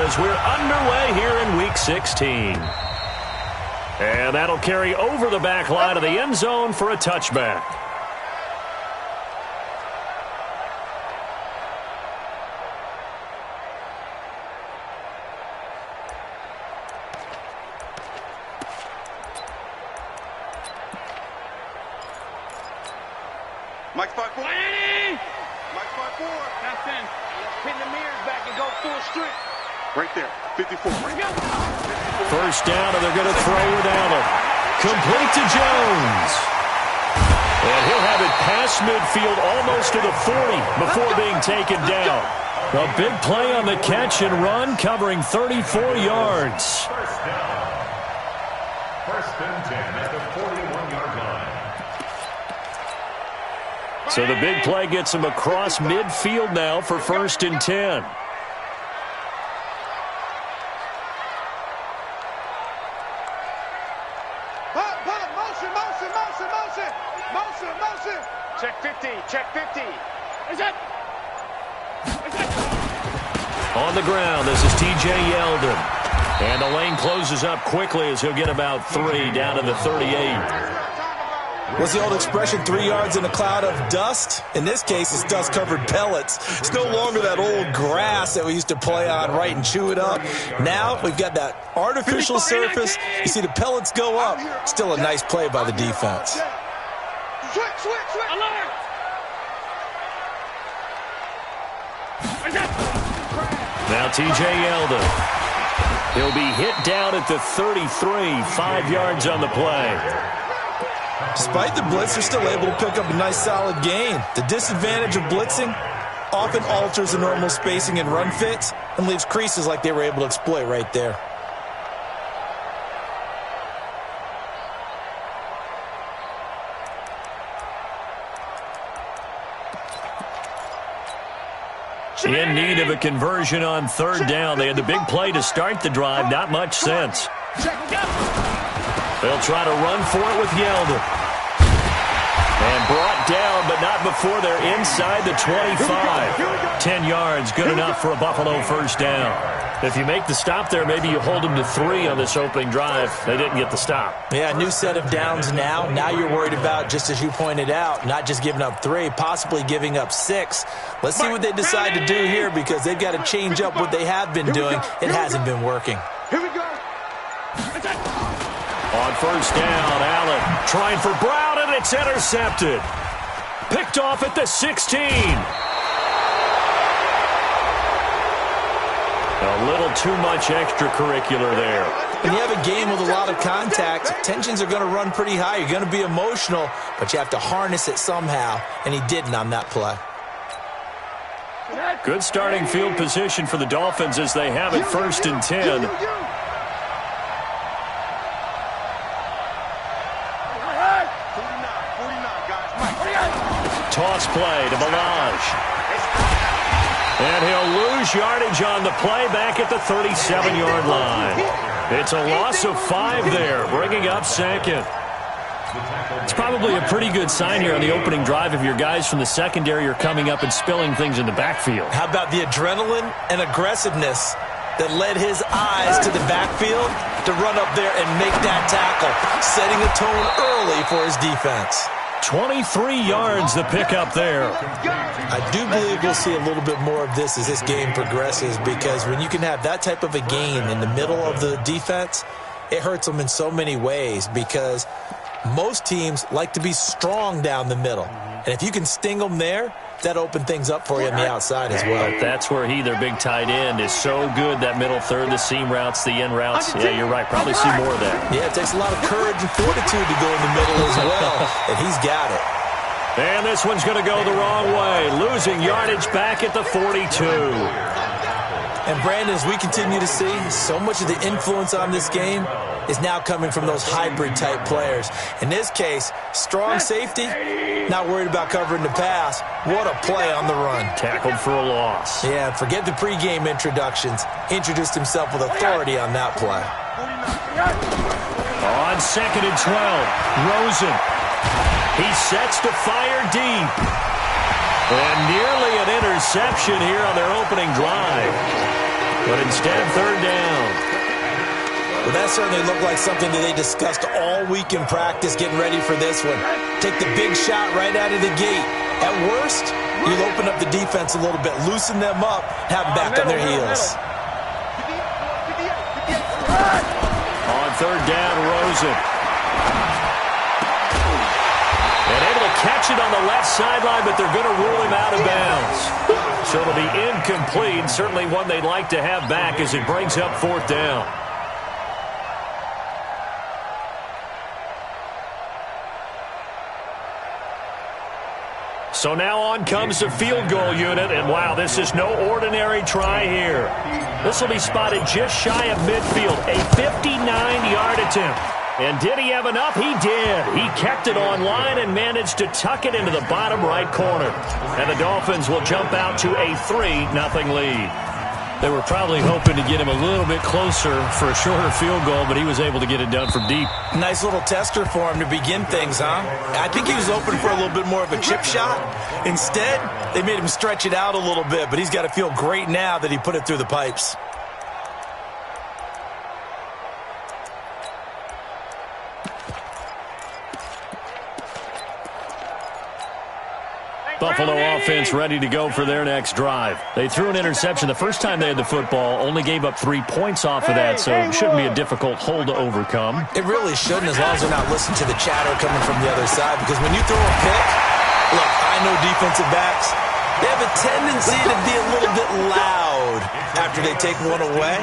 as we're underway here in Week 16. And that'll carry over the back line of the end zone for a touchback. Mike 5-4. Mike 5-4. That's in. Pin the mirrors back and go full strength. Right there. 54. First down, and they're going to throw without him. Complete to Jones. And he'll have it past midfield almost to the 40 before being taken down. A big play on the catch and run, covering 34 yards. First and 10 at the 41-yard line. So the big play gets him across midfield now for first and 10. Motion. Check 50. Is it? On the ground, this is T.J. Yeldon. And the lane closes up quickly as he'll get about 3 down to the 38. What's the old expression, 3 yards in a cloud of dust? In this case, it's dust-covered pellets. It's no longer that old grass that we used to play on, right, and chew it up. Now we've got that artificial surface. You see the pellets go up. Still a nice play by the defense. Switch. Alert. Now T.J. Yeldon. He'll be hit down at the 33, 5 yards on the play. Despite the blitz, they're still able to pick up a nice solid gain. The disadvantage of blitzing often alters the normal spacing and run fits and leaves creases like they were able to exploit right there. In need of a conversion on third down. They had the big play to start the drive. Not much sense. They'll try to run for it with Yeldon. And brought down, but not before they're inside the 25. 10 yards, good enough for a Buffalo first down. If you make the stop there, maybe you hold them to 3 on this opening drive. They didn't get the stop. Yeah, new set of downs now. Now you're worried about, just as you pointed out, not just giving up 3, possibly giving up 6. Let's see what they decide to do here, because they've got to change up what they have been doing. It hasn't been working. Here we go. On first down, Allen trying for Brown, and it's intercepted. Picked off at the 16. A little too much extracurricular there. When you have a game with a lot of contact, tensions are going to run pretty high. You're going to be emotional, but you have to harness it somehow, and he didn't on that play. Good starting field position for the Dolphins as they have it first and 10. Toss play to Melange. And he'll lose yardage on the play back at the 37-yard line. It's a loss of 5 there, bringing up second. It's probably a pretty good sign here on the opening drive if your guys from the secondary are coming up and spilling things in the backfield. How about the adrenaline and aggressiveness that led his eyes to the backfield to run up there and make that tackle, setting a tone early for his defense. 23 yards the pickup there. I do believe we'll see a little bit more of this as this game progresses, because when you can have that type of a gain in the middle of the defense, it hurts them in so many ways, because most teams like to be strong down the middle. And if you can sting them there, that open things up for you on the outside as well. But that's where their big tight end, is so good, that middle third, the seam routes, the in routes. Yeah, you're right. Probably see more of that. Yeah, it takes a lot of courage and fortitude to go in the middle as well, and he's got it. And this one's going to go the wrong way, losing yardage back at the 42. And Brandon, as we continue to see, so much of the influence on this game is now coming from those hybrid-type players. In this case, strong safety, not worried about covering the pass. What a play on the run. Tackled for a loss. Yeah, forget the pregame introductions. Introduced himself with authority on that play. On second and 12, Rosen. He sets to fire deep. And nearly an interception here on their opening drive. But instead, third down. Well, that certainly looked like something that they discussed all week in practice, getting ready for this one. Take the big shot right out of the gate. At worst, you'll open up the defense a little bit, loosen them up, have them back on their heels. On third down, Rosen. And able to catch it on the left sideline, but they're going to rule him out of bounds. So it'll be incomplete. Certainly one they'd like to have back as it brings up fourth down. So now on comes the field goal unit, and wow, this is no ordinary try here. This will be spotted just shy of midfield, a 59-yard attempt. And did he have enough? He did. He kept it on line and managed to tuck it into the bottom right corner. And the Dolphins will jump out to a 3-0 lead. They were probably hoping to get him a little bit closer for a shorter field goal, but he was able to get it done from deep. Nice little tester for him to begin things, huh? I think he was open for a little bit more of a chip shot. Instead, they made him stretch it out a little bit, but he's got to feel great now that he put it through the pipes. Buffalo offense ready to go for their next drive. They threw an interception the first time they had the football, only gave up 3 points off of that, so it shouldn't be a difficult hole to overcome. It really shouldn't, as long as they're not listening to the chatter coming from the other side, because when you throw a pick, look, I know defensive backs, they have a tendency to be a little bit loud after they take one away,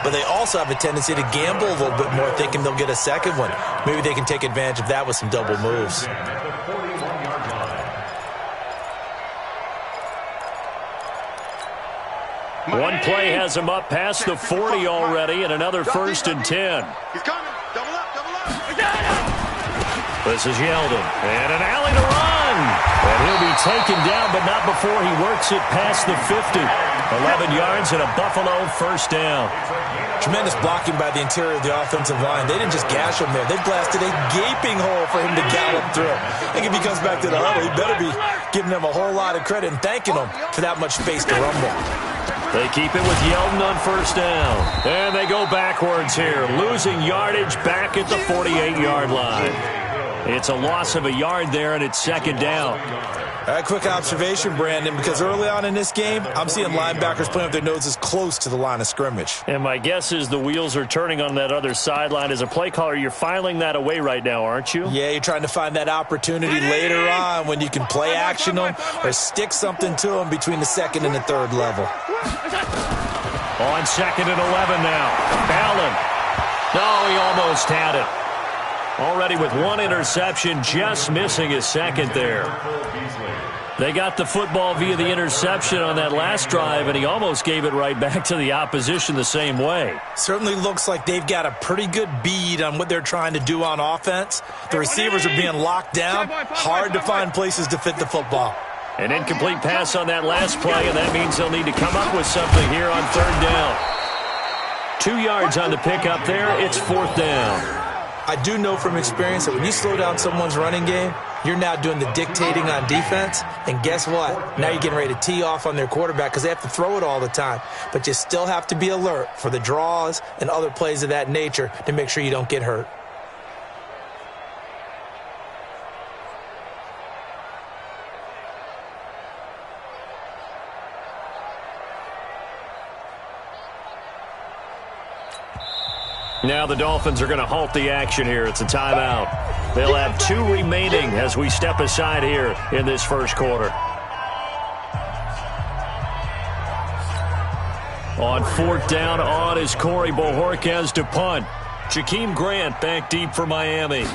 but they also have a tendency to gamble a little bit more, thinking they'll get a second one. Maybe they can take advantage of that with some double moves. One play has him up past the 40 already, and another 1st and 10. He's coming. Double up, double up. This is Yeldon, and an alley to run. And he'll be taken down, but not before he works it past the 50. 11 yards and a Buffalo 1st down. Tremendous blocking by the interior of the offensive line. They didn't just gash him there. They blasted a gaping hole for him to gallop through. I think if he comes back to the huddle, he better be giving them a whole lot of credit and thanking them for that much space to rumble. They keep it with Yeldon on 1st down. And they go backwards here, losing yardage back at the 48-yard line. It's a loss of a yard there, and it's 2nd down. A quick observation, Brandon, because early on in this game, I'm seeing linebackers playing with their noses close to the line of scrimmage. And my guess is the wheels are turning on that other sideline. As a play caller, you're filing that away right now, aren't you? Yeah, you're trying to find that opportunity later on when you can play action them or stick something to them between the 2nd and the 3rd level. On 2nd and 11 now. Allen. No, he almost had it. Already with one interception, just missing his 2nd there. They got the football via the interception on that last drive, and he almost gave it right back to the opposition the same way. Certainly looks like they've got a pretty good bead on what they're trying to do on offense. The receivers are being locked down. Hard to find places to fit the football. An incomplete pass on that last play, and that means they'll need to come up with something here on 3rd down. 2 yards on the pickup there. It's 4th down. I do know from experience that when you slow down someone's running game, you're now doing the dictating on defense. And guess what? Now you're getting ready to tee off on their quarterback because they have to throw it all the time. But you still have to be alert for the draws and other plays of that nature to make sure you don't get hurt. Now the Dolphins are going to halt the action here. It's a timeout. They'll have 2 remaining as we step aside here in this 1st quarter. On 4th down, on is Corey Bojorquez to punt. Jakeem Grant back deep for Miami.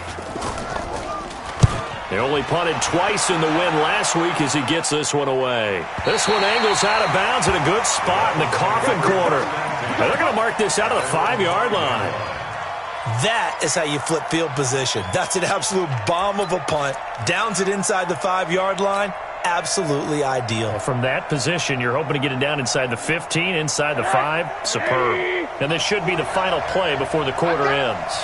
They only punted twice in the win last week as he gets this one away. This one angles out of bounds in a good spot in the coffin corner. And they're going to mark this out of the 5-yard line. That is how you flip field position. That's an absolute bomb of a punt. Downs it inside the 5-yard line. Absolutely ideal. From that position, you're hoping to get it down inside the 15, inside the 5. Superb. And this should be the final play before the quarter ends.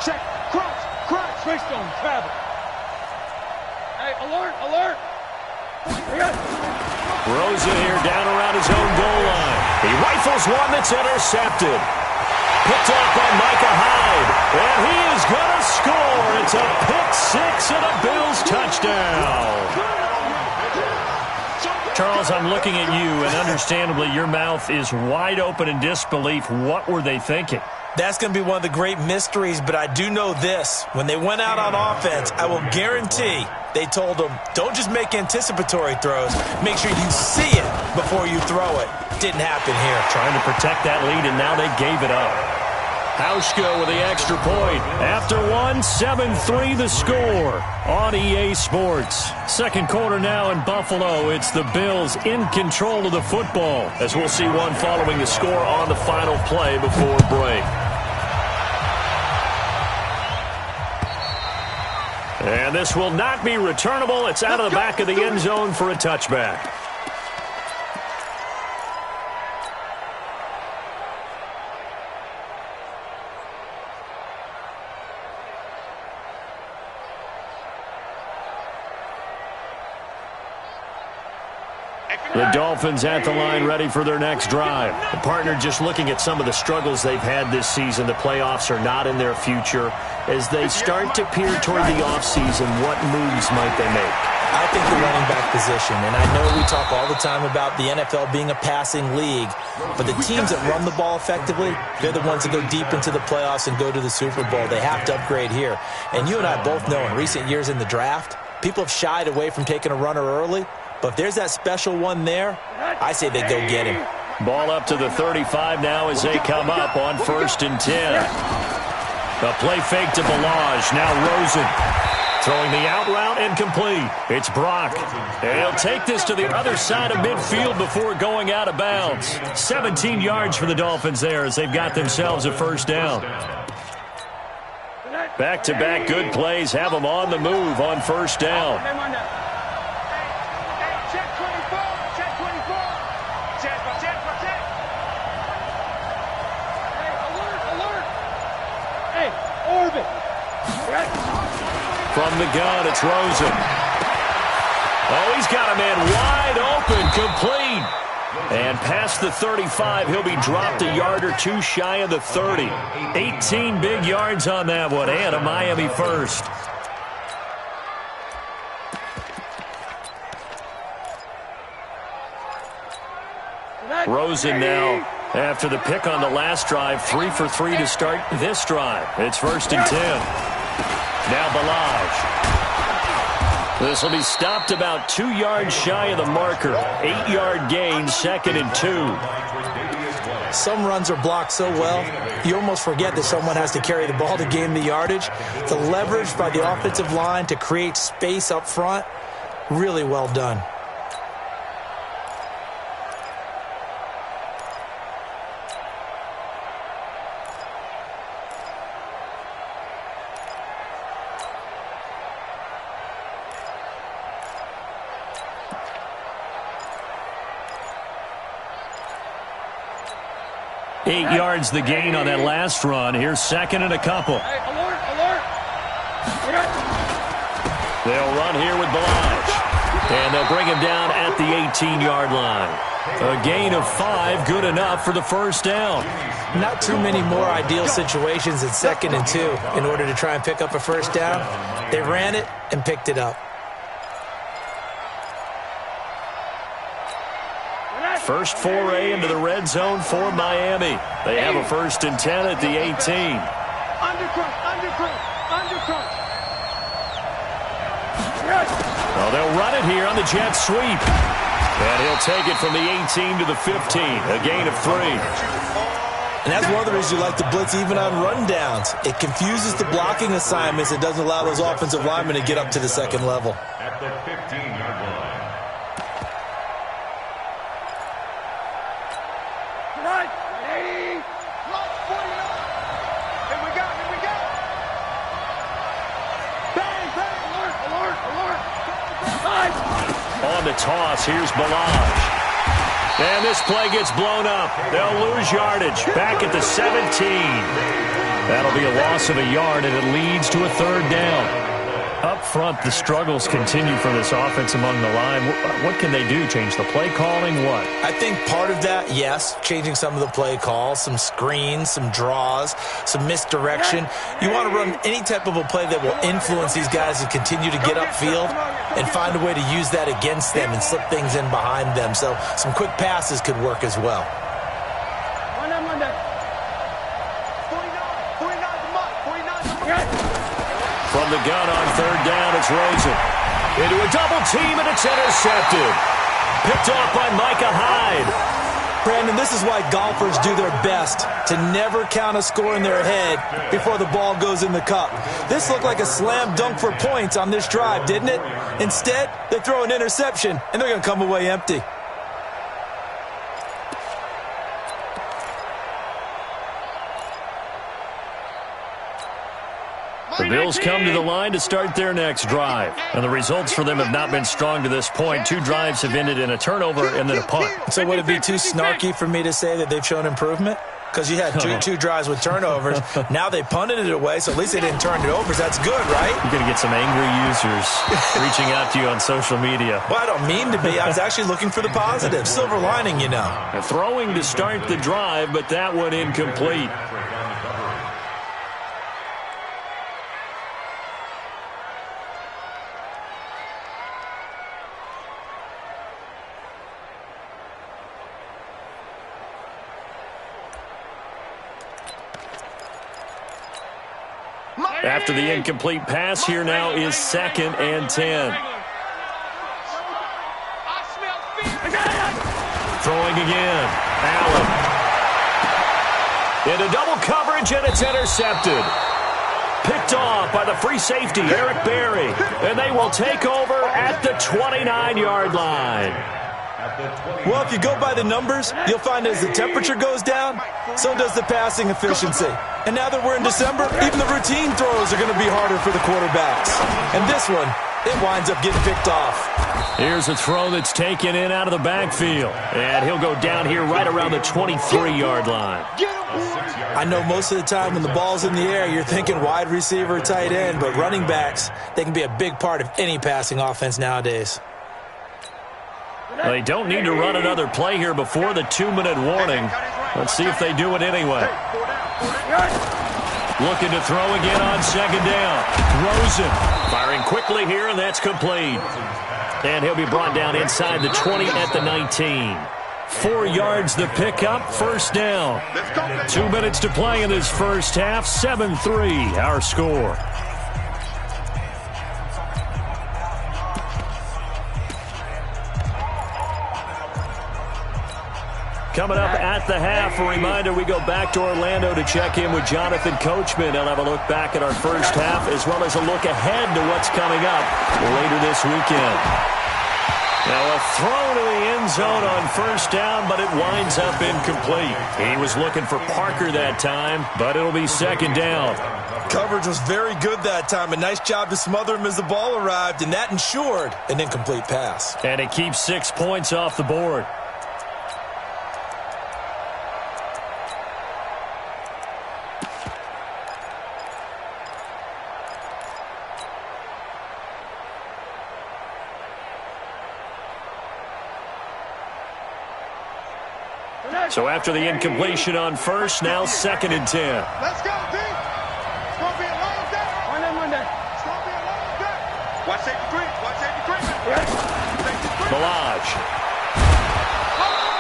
Check. Crunch. Switch on. Travel. alert, alert. Rosen here down around his own goal line. He rifles one that's intercepted. Picked up by Micah Hyde. And he is going to score. It's a pick six and a Bills touchdown. Charles, I'm looking at you, and understandably your mouth is wide open in disbelief. What were they thinking? That's going to be one of the great mysteries, but I do know this. When they went out on offense, I will guarantee they told them, don't just make anticipatory throws. Make sure you see it before you throw it. Didn't happen here. Trying to protect that lead, and now they gave it up. Hauschka with the extra point. After one, 7-3 the score on EA Sports. Second quarter now in Buffalo. It's the Bills in control of the football, as we'll see one following the score on the final play before break. And this will not be returnable. It's out of the back of the end zone for a touchback. The Dolphins at the line ready for their next drive. The partner just looking at some of the struggles they've had this season. The playoffs are not in their future. As they start to peer toward the offseason, what moves might they make? I think the running back position, and I know we talk all the time about the NFL being a passing league, but the teams that run the ball effectively, they're the ones that go deep into the playoffs and go to the Super Bowl. They have to upgrade here. And you and I both know in recent years in the draft, people have shied away from taking a runner early. But if there's that special one there, I say they go get him. Ball up to the 35 now as they come up on 1st and 10. A play fake to Balaj. Now Rosen throwing the out route and complete. It's Brock. And he'll take this to the other side of midfield before going out of bounds. 17 yards for the Dolphins there as they've got themselves a first down. Back-to-back good plays have them on the move on first down. From the gun, it's Rosen. Oh, he's got a man wide open, complete. And past the 35, he'll be dropped a yard or two shy of the 30. 18 big yards on that one, and a Miami first. Rosen now, after the pick on the last drive, 3 for 3 to start this drive. It's 1st and 10. Now Balaj. This will be stopped about 2 yards shy of the marker. 8-yard gain, 2nd and 2. Some runs are blocked so well, you almost forget that someone has to carry the ball to gain the yardage. The leverage by the offensive line to create space up front, really well done. Eight yards the gain on that last run. Here's 2nd and a couple. Hey, alert, alert. They'll run here with Balaj. And they'll bring him down at the 18-yard line. A gain of 5, good enough for the first down. Not too many more ideal situations than 2nd and 2 in order to try and pick up a first down. They ran it and picked it up. First foray into the red zone for Miami. They have a 1st and 10 at the 18. Undercrunch, undercrunch, undercrunch. Well, they'll run it here on the jet sweep. And he'll take it from the 18 to the 15. A gain of 3. And that's one of the reasons you like to blitz even on rundowns. It confuses the blocking assignments. It doesn't allow those offensive linemen to get up to the second level. At the 15-yard line. On the toss, here's Balaj. And this play gets blown up. They'll lose yardage. Back at the 17. That'll be a loss of a yard, and it leads to a 3rd down. Up front, the struggles continue for this offense among the line. What can they do? Change the play calling? What? I think part of that, yes, changing some of the play calls, some screens, some draws, some misdirection. You want to run any type of a play that will influence these guys to continue to get upfield and find a way to use that against them and slip things in behind them. So some quick passes could work as well. From the gun on third down, it's Rosen. Into a double team, and it's intercepted. Picked off by Micah Hyde. Brandon, this is why golfers do their best to never count a score in their head before the ball goes in the cup. This looked like a slam dunk for points on this drive, didn't it? Instead, they throw an interception, and they're going to come away empty. The Bills come to the line to start their next drive. And the results for them have not been strong to this point. 2 drives have ended in a turnover and then a punt. So would it be too snarky for me to say that they've shown improvement? Because you had two drives with turnovers. Now they punted it away, so at least they didn't turn it over. That's good, right? You're going to get some angry users reaching out to you on social media. Well, I don't mean to be. I was actually looking for the positive. Silver lining, you know. And throwing to start the drive, but that one incomplete. After the incomplete pass, here now is 2nd and 10. Throwing again. Allen. Into double coverage, and it's intercepted. Picked off by the free safety, Eric Berry. And they will take over at the 29-yard line. Well, if you go by the numbers, you'll find as the temperature goes down, so does the passing efficiency. And now that we're in December, even the routine throws are going to be harder for the quarterbacks. And this one, it winds up getting picked off. Here's a throw that's taken in out of the backfield. And he'll go down here right around the 23-yard line. I know most of the time when the ball's in the air, you're thinking wide receiver, tight end, but running backs, they can be a big part of any passing offense nowadays. They don't need to run another play here before the 2-minute warning. Let's see if they do it anyway. Looking to throw again on 2nd down. Rosen firing quickly here, and that's complete. And he'll be brought down inside the 20 at the 19. 4 yards the pickup, 1st down. 2 minutes to play in this first half. 7-3 our score. Coming up at the half, a reminder, we go back to Orlando to check in with Jonathan Coachman. He'll have a look back at our first half as well as a look ahead to what's coming up later this weekend. Now a throw to the end zone on 1st down, but it winds up incomplete. He was looking for Parker that time, but it'll be 2nd down. Coverage was very good that time. A nice job to smother him as the ball arrived, and that ensured an incomplete pass. And it keeps 6 points off the board. So after the incompletion on 1st, now 2nd and 10. Let's go, D. It's going to be a long day. Monday. It's going to be a long day. Watch safety green. Watch safety green. Balaj.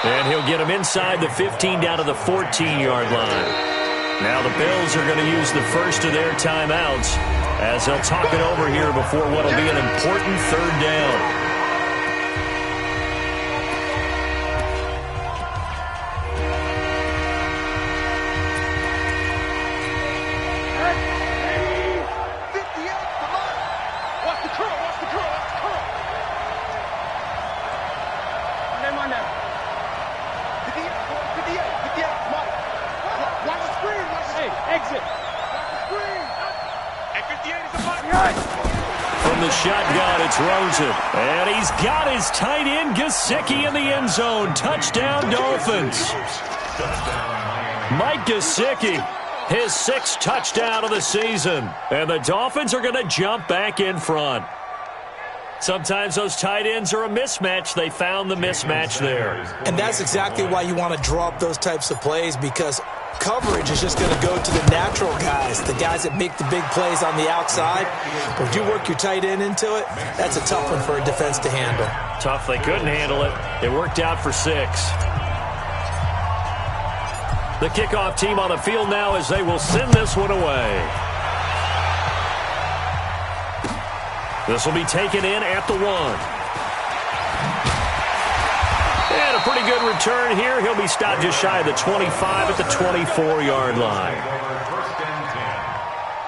And he'll get him inside the 15 down to the 14-yard line. Now the Bills are going to use the first of their timeouts as they'll talk it over here before what will be an important 3rd down. From the shotgun, it's Rosen. And he's got his tight end, Gesicki, in the end zone. Touchdown, Dolphins. Mike Gesicki His 6th touchdown of the season. And the Dolphins are going to jump back in front. Sometimes those tight ends are a mismatch. They found the mismatch there. And that's exactly why you want to draw up those types of plays, because coverage is just going to go to the natural guys, the guys that make the big plays on the outside. But if you work your tight end into it, that's a tough one for a defense to handle. Tough. They couldn't handle it. It worked out for 6. The kickoff team on the field now as they will send this one away. This will be taken in at the 1. And a pretty good return here. He'll be stopped just shy of the 25 at the 24-yard line. First and 10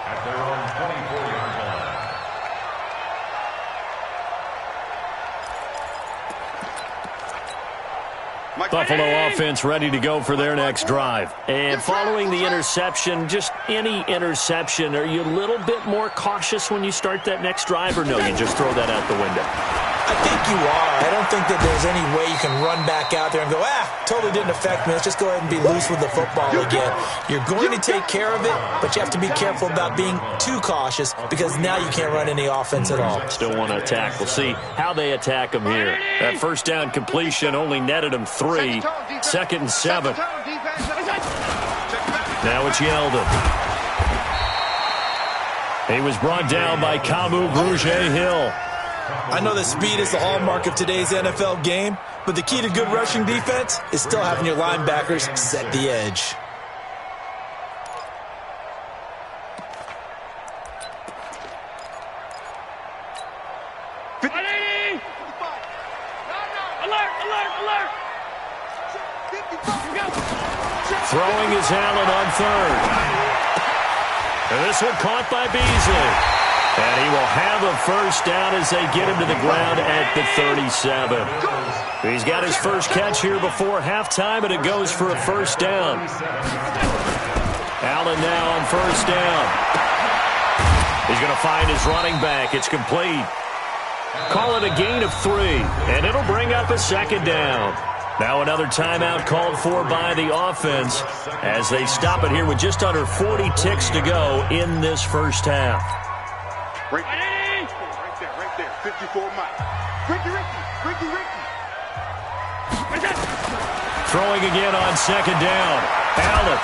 at their own 24-yard line. Buffalo offense ready to go for their next drive. And following the interception, just any interception, are you a little bit more cautious when you start that next drive, or no, you just throw that out the window? I think you are. I don't think that there's any way you can run back out there and go, totally didn't affect me. Let's just go ahead and be loose with the football again. You're going to take care of it, but you have to be careful about being too cautious, because now you can't run any offense at all. Still want to attack. We'll see how they attack them here. That first down completion only netted them 3. 2nd and 7. Now it's Yeldon. He was brought down by Kamu Grugier-Hill. I know that speed is the hallmark of today's NFL game, but the key to good rushing defense is still having your linebackers set the edge. Throwing is Allen on 3rd. And this one caught by Beasley. And he will have a first down as they get him to the ground at the 37. He's got his first catch here before halftime, and it goes for a first down. Allen now on first down. He's going to find his running back. It's complete. Call it a gain of 3, and it'll bring up a 2nd down. Now another timeout called for by the offense as they stop it here with just under 40 ticks to go in this first half. Right there, 54 miles. Ricky. Throwing again on 2nd down. Allen.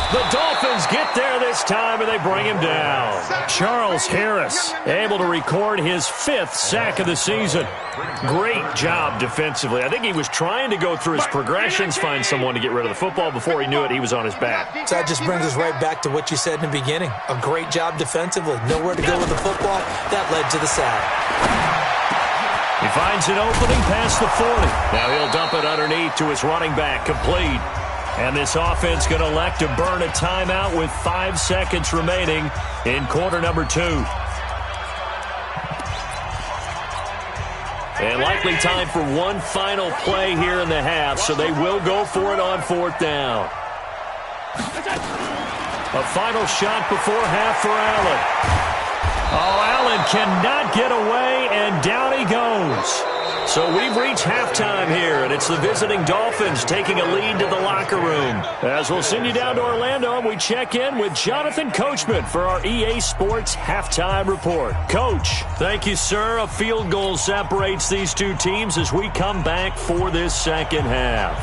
The Dolphins get there this time, and they bring him down. Charles Harris able to record his 5th sack of the season. Great job defensively. I think he was trying to go through his progressions, find someone to get rid of the football. Before he knew it, he was on his back. So that just brings us right back to what you said in the beginning. A great job defensively. Nowhere to go with the football. That led to the sack. He finds an opening past the 40. Now he'll dump it underneath to his running back, complete. And this offense going to elect to burn a timeout with 5 seconds remaining in quarter number 2. And likely time for one final play here in the half, so they will go for it on 4th down. A final shot before half for Allen. Oh, Allen cannot get away, and down he goes. So we've reached halftime here, and it's the visiting Dolphins taking a lead to the locker room. As we'll send you down to Orlando, and we check in with Jonathan Coachman for our EA Sports Halftime Report. Coach, thank you, sir. A field goal separates these two teams as we come back for this second half.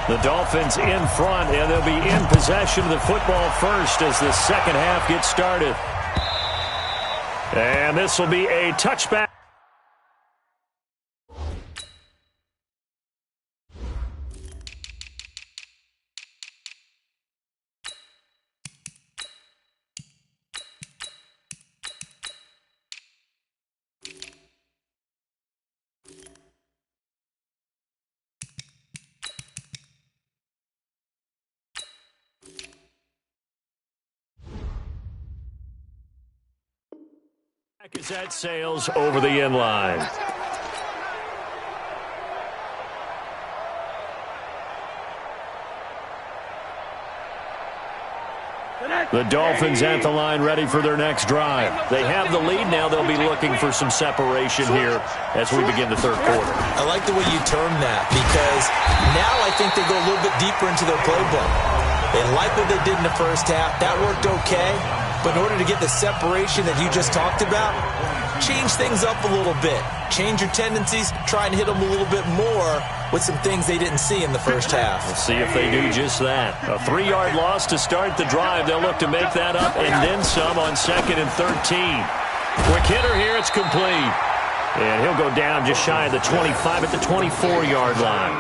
The Dolphins in front, and they'll be in possession of the football first as the second half gets started. And this will be a touchback. As that sails over the end line. The Dolphins at the line ready for their next drive. They have the lead now. They'll be looking for some separation here as we begin the third quarter. I like the way you term that because now I think they go a little bit deeper into their playbook. They like what they did in the first half. That worked okay. But in order to get the separation that you just talked about, change things up a little bit. Change your tendencies. Try and hit them a little bit more with some things they didn't see in the first half. Let's see if they do just that. A 3-yard loss to start the drive. They'll look to make that up and then some on 2nd and 13. Quick hitter here. It's complete. And he'll go down just shy of the 25 at the 24-yard line.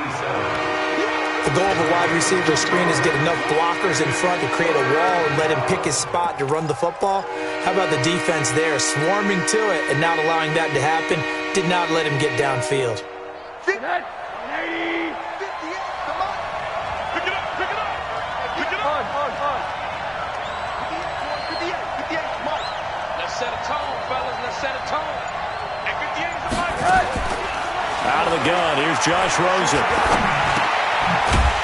The goal of a wide receiver screen is get enough blockers in front to create a wall and let him pick his spot to run the football. How about the defense there, swarming to it and not allowing that to happen? Did not let him get downfield. Pick it up. Pick it up. Pick it up. On. 58, Mike. Let's set a tone, fellas. Let's set a tone. And 58 is the Mike. Out of the gun, here's Josh Rosen.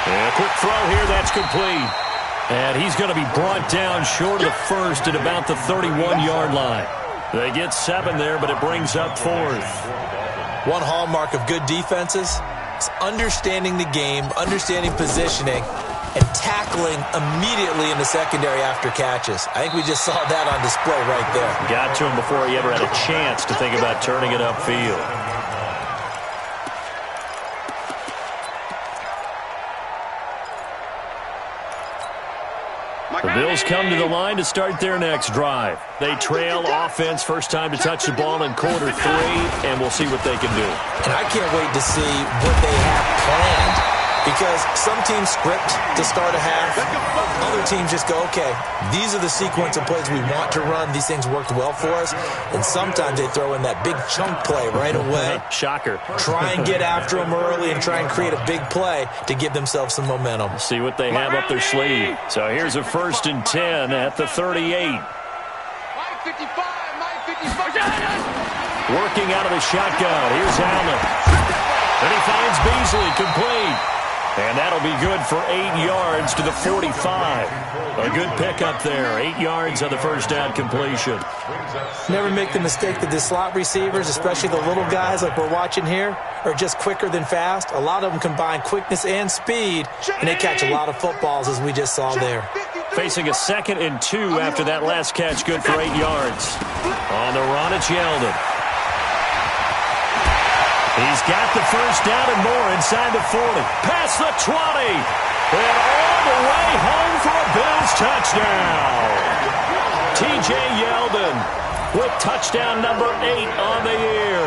And a quick throw here, that's complete. And he's going to be brought down short of the first at about the 31-yard line. They get 7 there, but it brings up 4th. One hallmark of good defenses is understanding the game, understanding positioning, and tackling immediately in the secondary after catches. I think we just saw that on display right there. Got to him before he ever had a chance to think about turning it upfield. The Bills come to the line to start their next drive. They trail offense, first time to touch the ball in quarter 3, and we'll see what they can do. And I can't wait to see what they have planned because some teams script to start a half. Other teams just go, okay, these are the sequence of plays we want to run. These things worked well for us. And sometimes they throw in that big chunk play right away. Shocker. Try and get after them early and try and create a big play to give themselves some momentum. See what they have up their sleeve. So here's a 1st and 10 at the 38. Mike 55. Working out of the shotgun. Here's Allen. And he finds Beasley complete. And that'll be good for 8 yards to the 45. A good pickup there. 8 yards on the first down completion. Never make the mistake that the slot receivers, especially the little guys like we're watching here, are just quicker than fast. A lot of them combine quickness and speed, and they catch a lot of footballs as we just saw there. Facing a 2nd and 2 after that last catch, good for 8 yards. On the run, it's Yeldon. He's got the first down and more inside the 40. Past the 20. And all the way home for a Bills touchdown. T.J. Yeldon with touchdown number 8 on the year.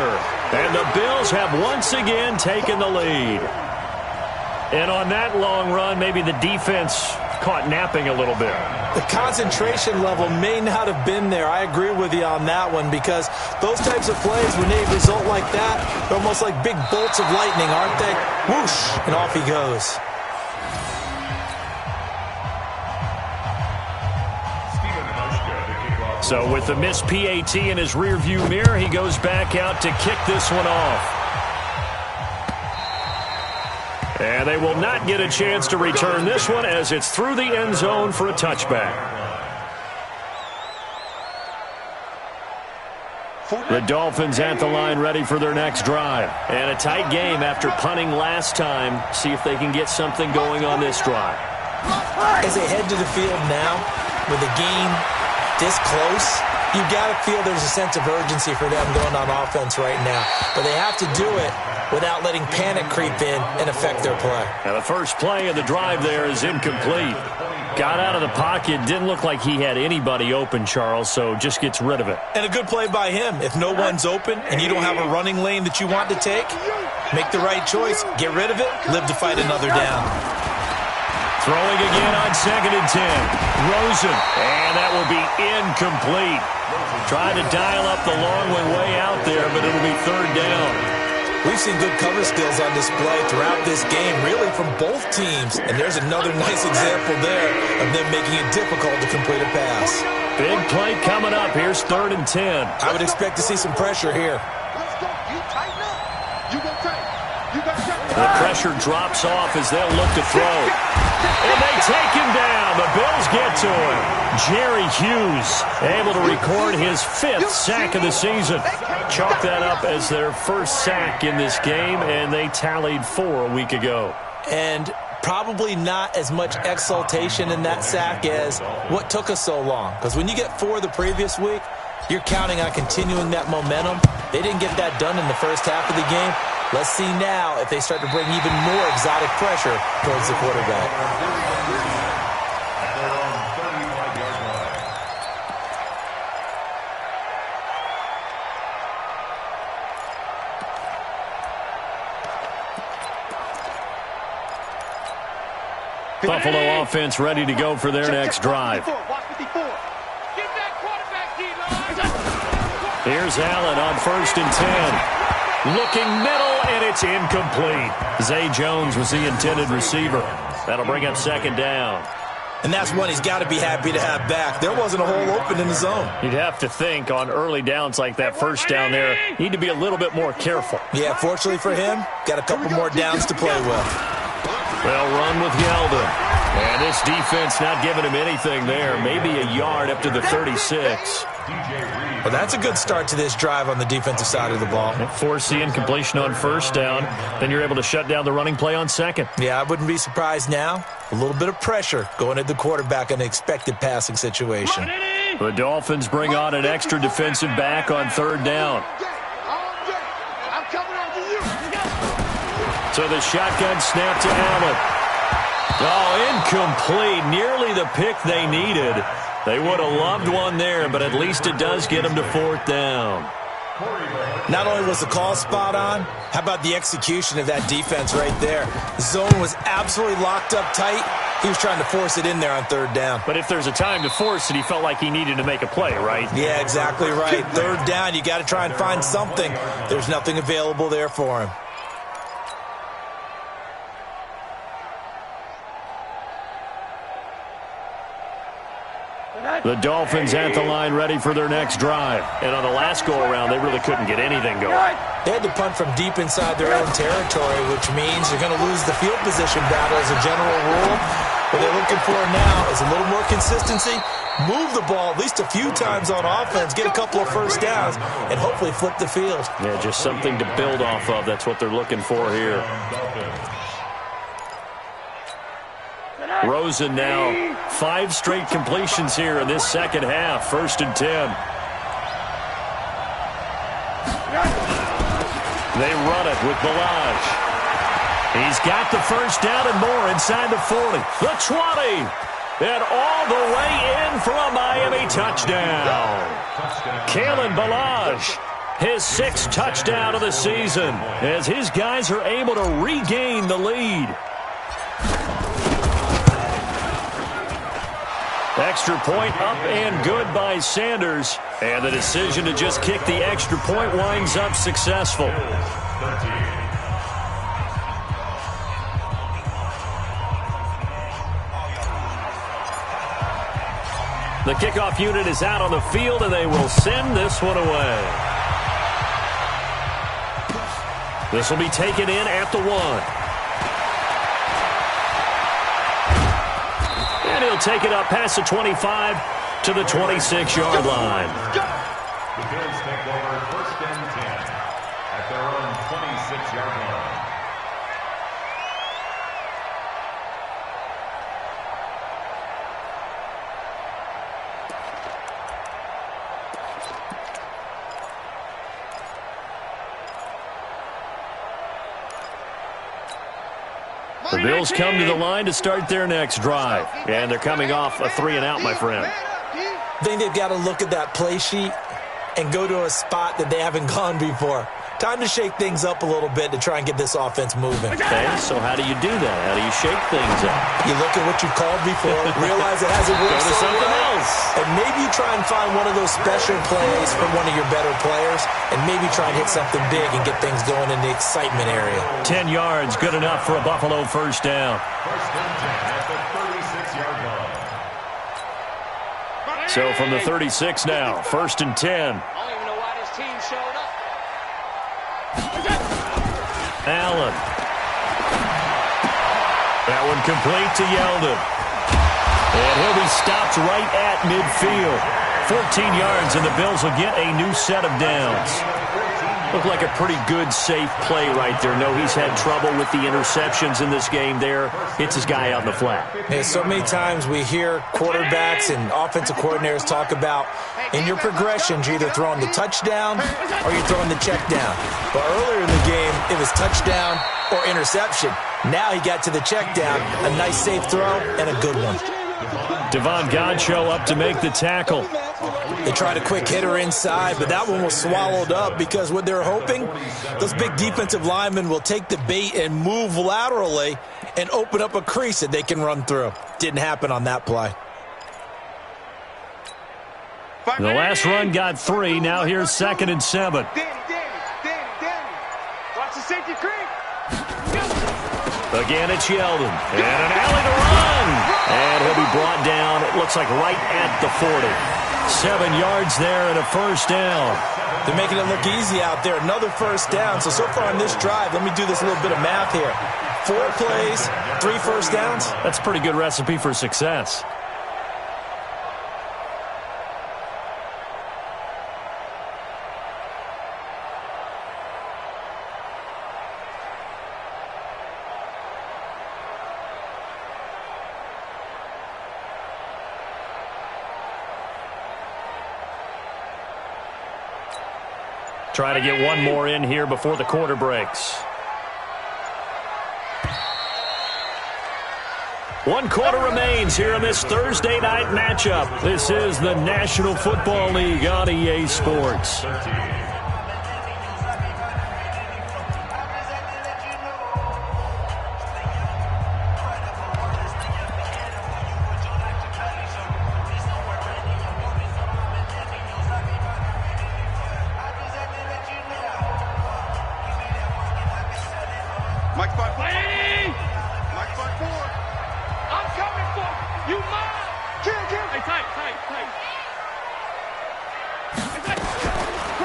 And the Bills have once again taken the lead. And on that long run, maybe the defense caught napping a little bit. The concentration level may not have been there. I agree with you on that one because those types of plays, when they result like that, they're almost like big bolts of lightning, aren't they? Whoosh, and off he goes. So with the missed PAT in his rearview mirror, he goes back out to kick this one off. And they will not get a chance to return this one as it's through the end zone for a touchback. The Dolphins at the line ready for their next drive. And a tight game after punting last time. See if they can get something going on this drive. As they head to the field now, with the game this close, you've got to feel there's a sense of urgency for them going on offense right now. But they have to do it without letting panic creep in and affect their play. Now the first play of the drive there is incomplete. Got out of the pocket, didn't look like he had anybody open, Charles, so just gets rid of it. And a good play by him. If no one's open and you don't have a running lane that you want to take, make the right choice, get rid of it, live to fight another down. Throwing again on 2nd and 10. Rosen, and that will be incomplete. Trying to dial up the long one way out there, but it'll be 3rd down. We've seen good cover skills on display throughout this game, really from both teams. And there's another nice example there of them making it difficult to complete a pass. Big play coming up. Here's 3rd and 10. I would expect to see some pressure here. Let's go. You tighten up. You go tight. You got tight. The pressure drops off as they'll look to throw. And they take him down. The Bills get to him. Jerry Hughes able to record his 5th sack of the season. Chalk that up as their first sack in this game, and they tallied 4 a week ago. And probably not as much exultation in that sack as what took us so long. Because when you get 4 the previous week, you're counting on continuing that momentum. They didn't get that done in the first half of the game. Let's see now if they start to bring even more exotic pressure towards the quarterback. Buffalo offense ready to go for their next drive. Here's Allen on 1st and 10. Looking middle, and it's incomplete. Zay Jones was the intended receiver. That'll bring up 2nd down. And that's one he's got to be happy to have back. There wasn't a hole open in the zone. You'd have to think on early downs like that first down there, you need to be a little bit more careful. Yeah, fortunately for him, got a couple more downs to play with. Well, run with Yeldon. And this defense not giving him anything there. Maybe a yard up to the 36. Well, that's a good start to this drive on the defensive side of the ball. Force the incompletion on 1st down. Then you're able to shut down the running play on 2nd. Yeah, I wouldn't be surprised now. A little bit of pressure going at the quarterback in an expected passing situation. The Dolphins bring on an extra defensive back on 3rd down. So the shotgun snap to Allen. Oh, incomplete. Nearly the pick they needed. They would have loved one there, but at least it does get them to 4th down. Not only was the call spot on, how about the execution of that defense right there? The zone was absolutely locked up tight. He was trying to force it in there on 3rd down. But if there's a time to force it, he felt like he needed to make a play, right? Yeah, exactly right. 3rd down, you got to try and find something. There's nothing available there for him. The Dolphins at the line ready for their next drive. And on the last go-around, they really couldn't get anything going. They had to punt from deep inside their own territory, which means you're going to lose the field position battle as a general rule. What they're looking for now is a little more consistency, move the ball at least a few times on offense, get a couple of 1st downs, and hopefully flip the field. Yeah, just something to build off of. That's what they're looking for here. Rosen now 5 straight completions here in this 2nd half. 1st and 10. They run it with Balaj. He's got the 1st down and more inside the 40. The 20. And all the way in for a Miami touchdown. Kalen Balaj, his 6th touchdown of the season, as his guys are able to regain the lead. Extra point up and good by Sanders. And the decision to just kick the extra point winds up successful. The kickoff unit is out on the field, and they will send this one away. This will be taken in at the 1. And he'll take it up past the 25 to the 26-yard line. The Bills take over 1st and 10 at their own 26-yard line. The Bills come to the line to start their next drive. And they're coming off a 3-and-out, my friend. I think they've got to look at that play sheet and go to a spot that they haven't gone before. Time to shake things up a little bit to try and get this offense moving. Okay, so how do you do that? How do you shake things up? You look at what you called before, realize it hasn't worked Go to so something well, else. and maybe you try and find one of those special plays from one of your better players, and maybe try and hit something big and get things going in the excitement area. 10 yards, good enough for a Buffalo 1st down. 1st and 10 at the 36-yard line. So from the 36 now, 1st and 10. I don't even know why this team showed up. Allen. Now That one complete to Yeldon. And he'll be stopped right at midfield. 14 yards, and the Bills will get a new set of downs. Looked like a pretty good, safe play right there. No, he's had trouble with the interceptions in this game there. Hits his guy out in the flat. Yeah, so many times we hear quarterbacks and offensive coordinators talk about in your progressions, you're either throwing the touchdown or you're throwing the check down. But earlier in the game, it was touchdown or interception. Now he got to the check down, a nice safe throw, and a good one. Devon Godchaux up to make the tackle. They tried a quick hitter inside, but that one was swallowed up because what they're hoping, those big defensive linemen will take the bait and move laterally and open up a crease that they can run through. Didn't happen on that play. The last run got 3. Now here's 2nd and 7. Danny. Watch the safety creep. Again, it's Yeldon. And an alley to run. And he'll be brought down, it looks like right at the 40. 7 yards there and a first down. They're making it look easy out there. Another first down. So far on this drive, let me do this little bit of math here. 4 plays, 3 first downs. That's a pretty good recipe for success. Try to get one more in here before the quarter breaks. 1 quarter remains here in this Thursday night matchup. This is the National Football League on EA Sports.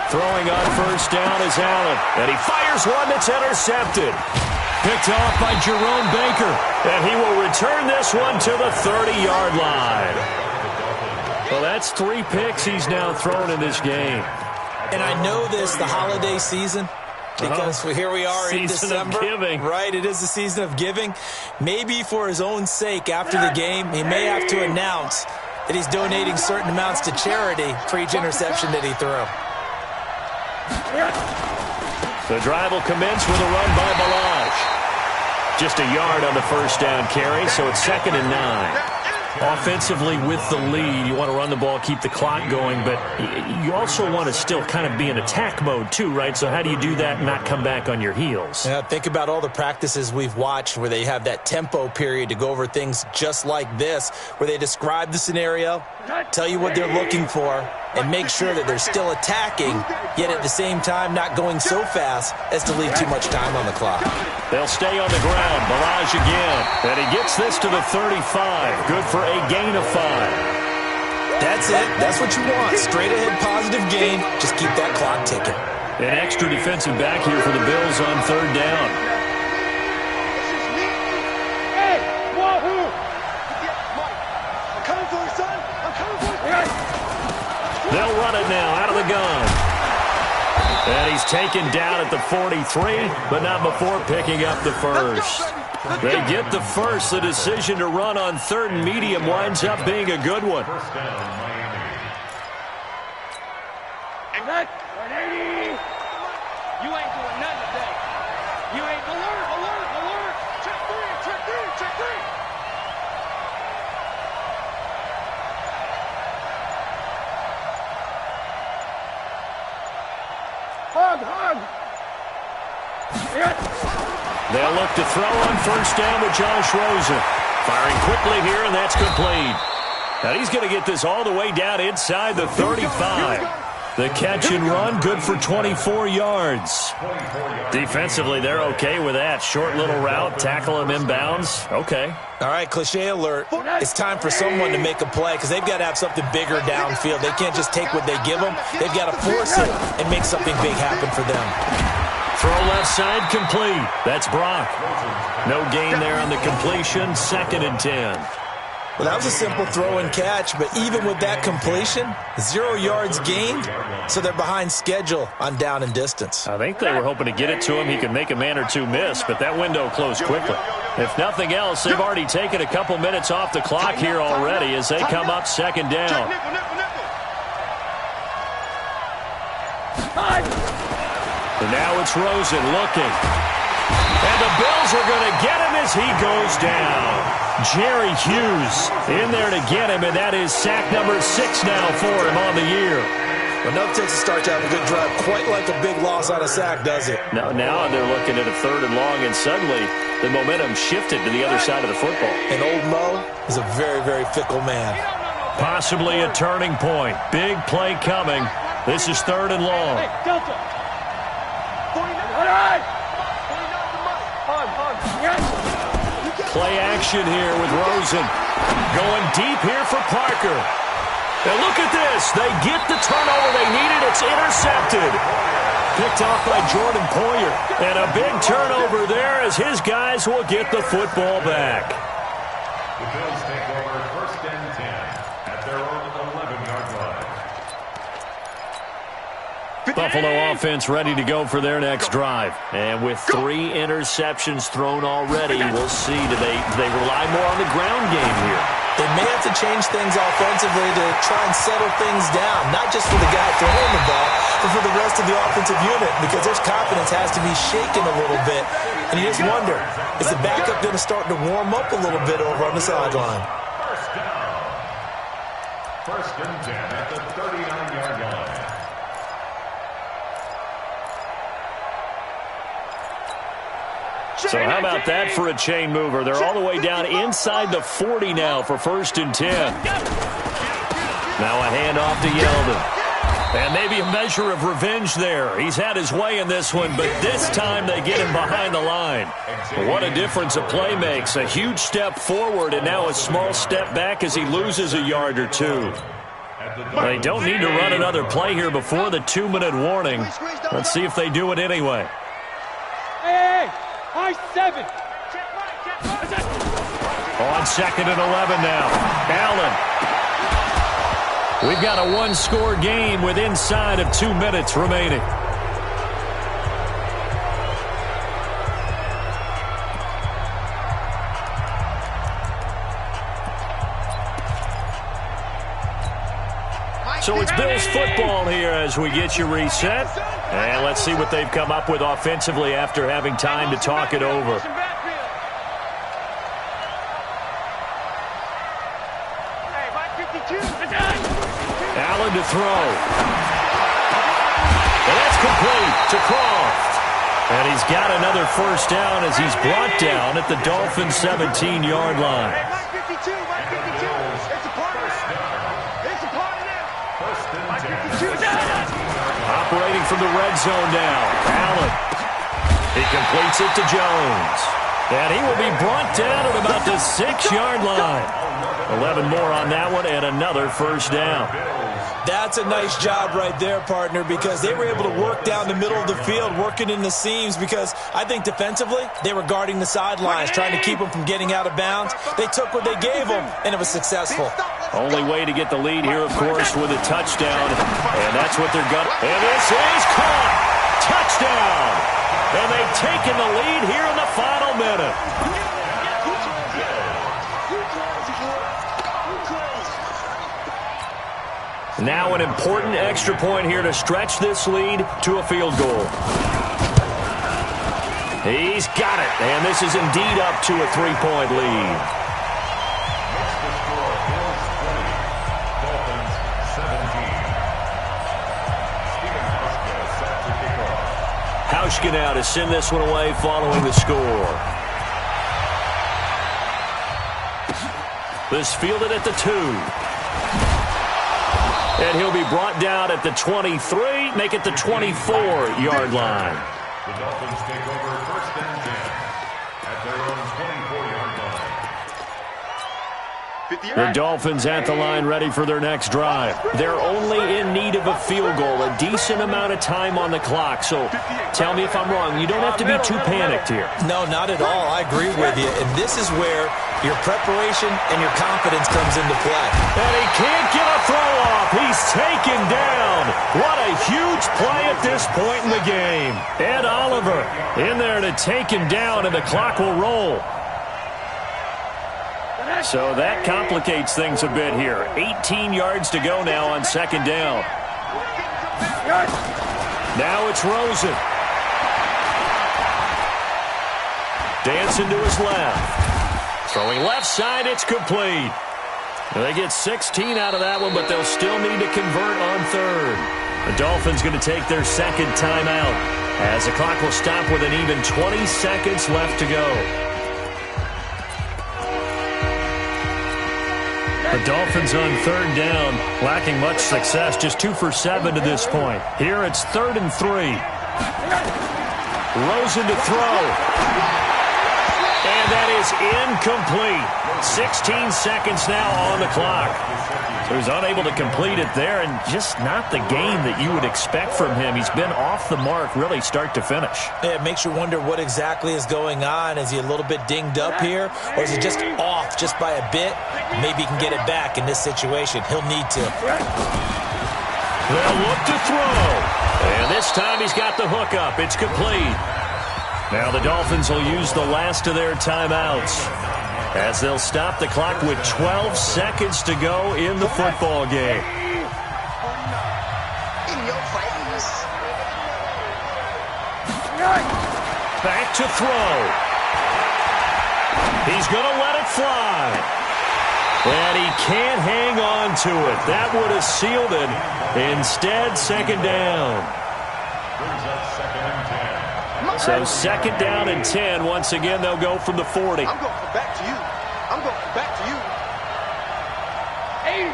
Throwing on first down is Allen. And he fires one that's intercepted. Picked off by Jerome Baker. And he will return this one to the 30-yard line. Well, that's 3 picks he's now thrown in this game. And I know this, the holiday season, because here we are in December. Giving. Right, it is the season of giving. Maybe for his own sake after the game, he may have to announce that he's donating certain amounts to charity for each interception that he threw. The drive will commence with a run by Balaj. Just a yard on the first down carry, so it's 2nd and 9. Offensively with the lead, you want to run the ball, keep the clock going, but you also want to still kind of be in attack mode too, right? So how do you do that and not come back on your heels? Yeah, think about all the practices we've watched where they have that tempo period to go over things just like this, where they describe the scenario, tell you what they're looking for, and make sure that they're still attacking, yet at the same time not going so fast as to leave too much time on the clock. They'll stay on the ground. Balaj again. And he gets this to the 35. Good for a gain of 5. That's it. That's what you want. Straight ahead positive gain. Just keep that clock ticking. An extra defensive back here for the Bills on 3rd down. Hey, wahoo! I'm coming for you, son. I'm coming for you. They'll run it now out of the gun. And he's taken down at the 43, but not before picking up the first. They get the first. The decision to run on 3rd and medium winds up being a good one. And that 180. You ain't doing nothing today. You ain't alert. Check 3. Hug. They'll look to throw on first down with Josh Rosen. Firing quickly here, and that's complete. Now he's going to get this all the way down inside the 35. The catch and run, good for 24 yards. Defensively, they're okay with that. Short little route, tackle him inbounds. Okay. All right, cliche alert. It's time for someone to make a play because they've got to have something bigger downfield. They can't just take what they give them. They've got to force it and make something big happen for them. Throw left side complete. That's Brock. No gain there on the completion. 2nd and 10. Well, that was a simple throw and catch, but even with that completion, 0 yards gained, so they're behind schedule on down and distance. I think they were hoping to get it to him. He could make a man or two miss, but that window closed quickly. If nothing else, they've already taken a couple minutes off the clock here already as they come up 2nd down. And now it's Rosen looking. And the Bills are going to get him as he goes down. Jerry Hughes in there to get him, and that is sack number 6 now for him on the year. Well, no Texas start to have a good drive, quite like a big loss on a sack, does it? Now they're looking at a 3rd and long, and suddenly the momentum shifted to the other side of the football. And old Mo is a very, very fickle man. Possibly a turning point. Big play coming. This is 3rd and long. Hey, Delta. 49. Play action here with Rosen. Going deep here for Parker. And look at this. They get the turnover they needed. It's intercepted. Picked off by Jordan Poyer. And a big turnover there as his guys will get the football back. The Bills take over 1st and 10 at their own 11-yard line. Buffalo offense ready to go for their next drive. And with 3 interceptions thrown already, we'll see. Do they rely more on the ground game here? They may have to change things offensively to try and settle things down, not just for the guy throwing the ball, but for the rest of the offensive unit, because their confidence has to be shaken a little bit. And you just wonder, is the backup going to start to warm up a little bit over on the sideline? 1st and 10 at the 39-yard line. So how about that for a chain mover? They're all the way down inside the 40 now for 1st and 10. Now a handoff to Yeldon. And maybe a measure of revenge there. He's had his way in this one, but this time they get him behind the line. What a difference a play makes. A huge step forward and now a small step back as he loses a yard or two. They don't need to run another play here before the 2-minute warning. Let's see if they do it anyway. Hey! High 7. On 2nd and 11 now. Allen. We've got a 1-score game with inside of 2 minutes remaining. So it's Bills football here as we get you reset. And let's see what they've come up with offensively after having time to talk it over. Allen to throw. And that's complete to Croft. And he's got another 1st down as he's brought down at the Dolphins' 17-yard line. Operating from the red zone now. Allen. He completes it to Jones. And he will be brought down at about the 6-yard line. 11 more on that one and another 1st down. That's a nice job right there, partner, because they were able to work down the middle of the field, working in the seams, because I think defensively they were guarding the sidelines, trying to keep them from getting out of bounds. They took what they gave them, and it was successful. Only way to get the lead here, of course, with a touchdown, and that's what they're going to. And this is caught. Touchdown. And they've taken the lead here in the final minute. Now an important extra point here to stretch this lead to a field goal. He's got it, and this is indeed up to a 3-point lead. Hauschka now to send this one away following the score. This fielded at the 2. And he'll be brought down at the 23, make it the 24-yard line. The Dolphins take over 1st and 10 at their own 24-yard line. The Dolphins at the line ready for their next drive. They're only in need of a field goal, a decent amount of time on the clock. So tell me if I'm wrong. You don't have to be too panicked here. No, not at all. I agree with you. And this is where your preparation and your confidence comes into play. And he can't get a throw off. He's taken down. What a huge play at this point in the game. Ed Oliver in there to take him down, and the clock will roll. So that complicates things a bit here. 18 yards to go now on second down. Now it's Rosen. Dancing to his left. Throwing left side, it's complete. They get 16 out of that one, but they'll still need to convert on third. The Dolphins going to take their second timeout as the clock will stop with an even 20 seconds left to go. The Dolphins on third down, lacking much success, just 2 for 7 to this point. Here it's 3rd and 3. Rosen to throw. And that is incomplete. 16 seconds now on the clock. So he's unable to complete it there, and just not the game that you would expect from him. He's been off the mark really start to finish. Yeah, it makes you wonder what exactly is going on. Is he a little bit dinged up here, or is it just off just by a bit? Maybe he can get it back in this situation. He'll need to. They'll look to throw. And this time he's got the hook up. It's complete. Now the Dolphins will use the last of their timeouts as they'll stop the clock with 12 seconds to go in the football game. In your face. Back to throw. He's going to let it fly. And he can't hang on to it. That would have sealed it. Instead, second down. So second down and 10. Once again, they'll go from the 40. I'm going for back to you. I'm going for back to you. 80. 49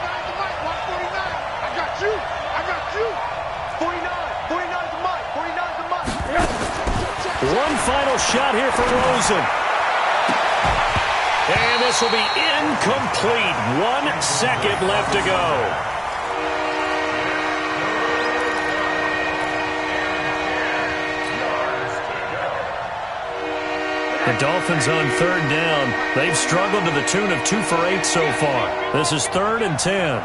to Mike. 149. I got you. I got you. 49. 49 to Mike. 49 to Mike. One final shot here for Rosen. And this will be incomplete. 1 second left to go. The Dolphins on third down. They've struggled to the tune of 2 for 8 so far. This is 3rd and 10.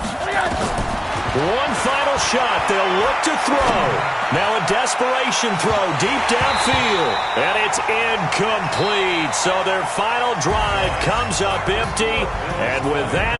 One final shot. They'll look to throw. Now a desperation throw deep downfield. And it's incomplete. So their final drive comes up empty. And with that...